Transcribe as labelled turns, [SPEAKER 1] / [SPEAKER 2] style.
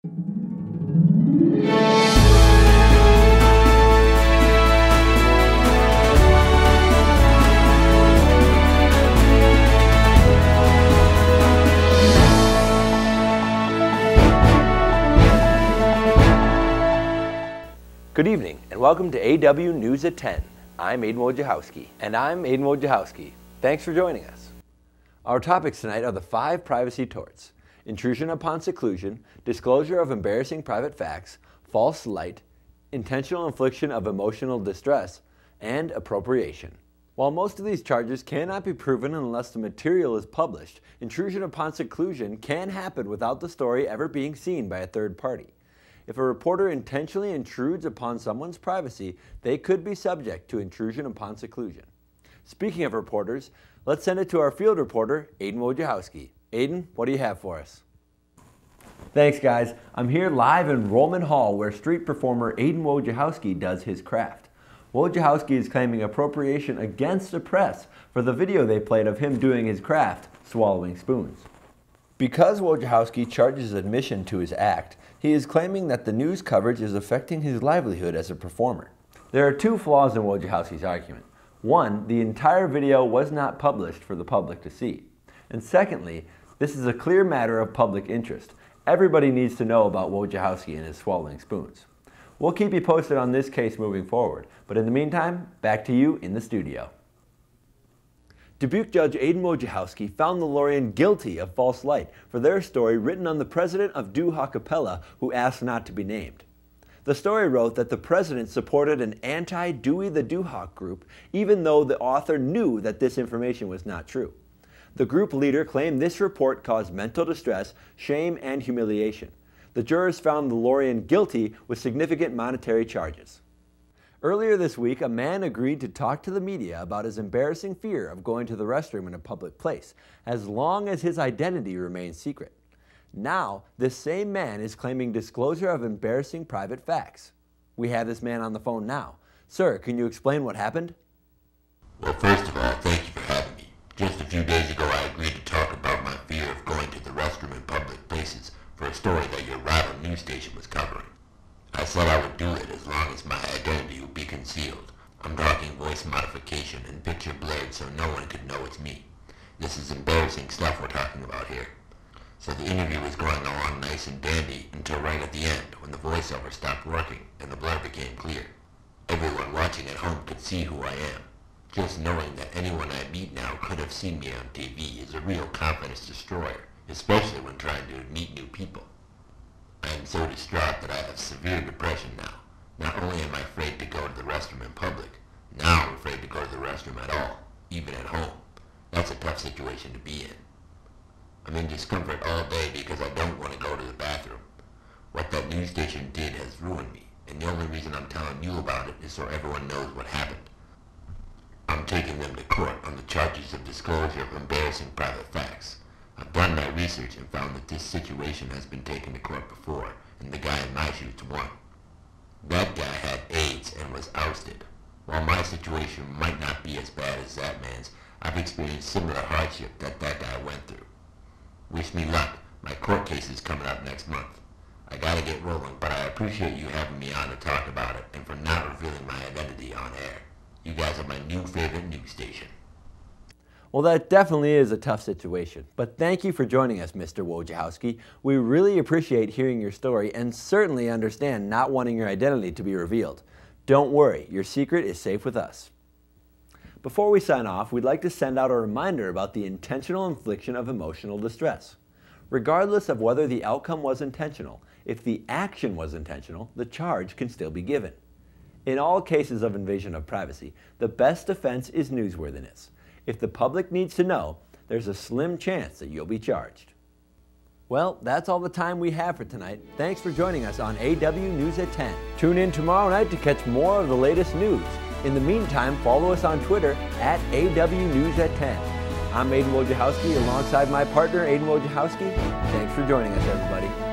[SPEAKER 1] Good evening and welcome to AW News at 10. I'm Aidan Wojciehowski. And I'm Aidan Wojciehowski. Thanks for joining us. Our topics tonight are the 5 privacy torts: intrusion upon seclusion, disclosure of embarrassing private facts, false light, intentional infliction of emotional distress, and appropriation. While most of these charges cannot be proven unless the material is published, intrusion upon seclusion can happen without the story ever being seen by a third party. If a reporter intentionally intrudes upon someone's privacy, they could be subject to intrusion upon seclusion. Speaking of reporters, let's send it to our field reporter, Aidan Wojciehowski. Aidan, what do you have for us? Thanks, guys. I'm here live in Rollman Hall where street performer Aidan Wojciehowski does his craft. Wojciehowski is claiming appropriation against the press for the video they played of him doing his craft, swallowing spoons. Because Wojciehowski charges admission to his act, he is claiming that the news coverage is affecting his livelihood as a performer. There are 2 flaws in Wojciehowski's argument. One, the entire video was not published for the public to see. And secondly, this is a clear matter of public interest. Everybody needs to know about Wojciehowski and his swallowing spoons. We'll keep you posted on this case moving forward, but in the meantime, back to you in the studio. Dubuque Judge Aidan Wojciehowski found the Lorien guilty of false light for their story written on the president of Duhawk Capella, who asked not to be named. The story wrote that the president supported an anti-Dewey the Duhawk group, even though the author knew that this information was not true. The group leader claimed this report caused mental distress, shame, and humiliation. The jurors found the Lorien guilty with significant monetary charges. Earlier this week, a man agreed to talk to the media about his embarrassing fear of going to the restroom in a public place, as long as his identity remains secret. Now, this same man is claiming disclosure of embarrassing private facts. We have this man on the phone now. Sir, can you explain what happened?
[SPEAKER 2] Well, first of all, thank you for having me. Just a few days ago, I agreed to talk about my fear of going to the restroom in public places for a story that your rival news station was covering. I said I would do it as long as my identity would be concealed. I'm talking voice modification and picture blurred so no one could know it's me. This is embarrassing stuff we're talking about here. So the interview was going along nice and dandy until right at the end when the voiceover stopped working and the blur became clear. Everyone watching at home could see who I am. Just knowing that anyone I meet now could have seen me on TV is a real confidence destroyer, especially when trying to meet new people. I am so distraught that I have severe depression now. Not only am I afraid to go to the restroom in public, now I'm afraid to go to the restroom at all, even at home. That's a tough situation to be in. I'm in discomfort all day because I don't want to go to the bathroom. What that news station did has ruined me, and the only reason I'm telling you about it is so everyone knows what happened. I'm taking them to court on the charges of disclosure of embarrassing private facts. I've done my research and found that this situation has been taken to court before, and the guy in my shoes won. That guy had AIDS and was ousted. While my situation might not be as bad as that man's, I've experienced similar hardship that guy went through. Wish me luck. My court case is coming up next month. I gotta get rolling, but I appreciate you having me on to talk about it and for not revealing my identity on air. You guys are my new favorite news station.
[SPEAKER 1] Well, that definitely is a tough situation, but thank you for joining us, Mr. Wojciehowski. We really appreciate hearing your story and certainly understand not wanting your identity to be revealed. Don't worry, your secret is safe with us. Before we sign off, we'd like to send out a reminder about the intentional infliction of emotional distress. Regardless of whether the outcome was intentional, if the action was intentional, the charge can still be given. In all cases of invasion of privacy, the best defense is newsworthiness. If the public needs to know, there's a slim chance that you'll be charged. Well, that's all the time we have for tonight. Thanks for joining us on AW News at 10. Tune in tomorrow night to catch more of the latest news. In the meantime, follow us on Twitter at AW News at 10. I'm Aidan Wojciehowski alongside my partner Aidan Wojciehowski. Thanks for joining us, everybody.